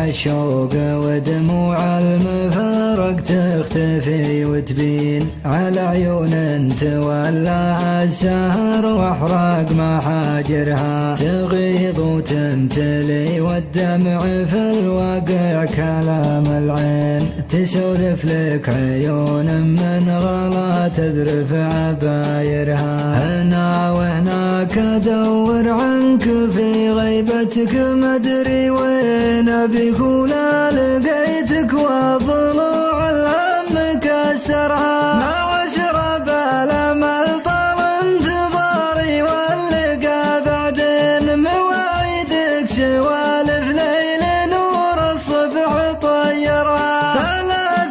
الشوق ودموع المفارق تختفي وتبين على عيون تولى السهر واحراق محاجرها تغيظ وتمتلي والدمع في الواقع كلام العين تسولف لك عيون من غلا تذرف عبايرها هنا وهناك ادور عنك في غيبتك ما ادري وين ابيك ولا لقيتك وضلوع الهم كسرها مع سراب الامل طال انتظاري واللقى بعدين مواعيدك سوالف ليل نور الصبح طيرها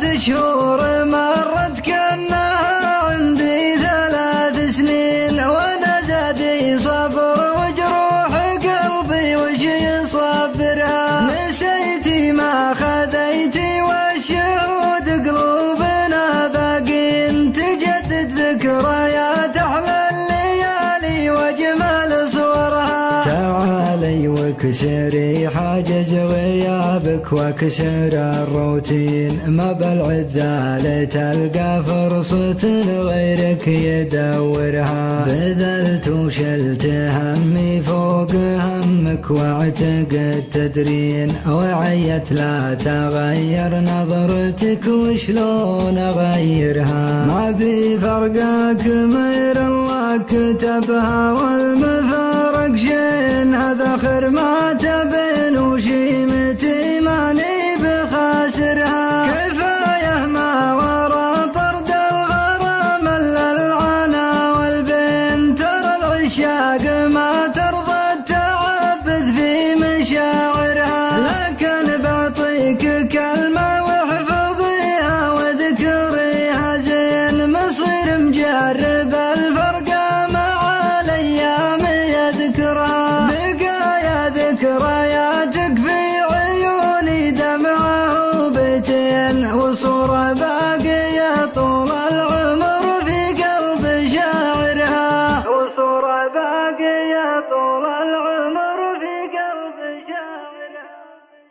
3 شهور مرت كانها عندي 3 سنين وانا زادي صبر وجروح قلبي وش يصبرها نسيتي ما خذيتي والشهود قلوبنا باقين تجدد ذكريات احلى الليالي واجمل صورها تعالي واكسري حاجز غيابك واكسر الروتين ما بالعذال تلقى فرصة غيرك يدورها بذلت وشلت همي فوق همك واعتقد تدرين وعيت لا تغير نظرتك وشلون اغيرها ما في فرقك مير الله كتبها والمفارق شين هذا خير ما تبين وشيمتي ماني بخاسرها كفايه ما ورا طرد الغرام الا العنا والبين ترى العشاق ما ترضى التعبث في مشاعر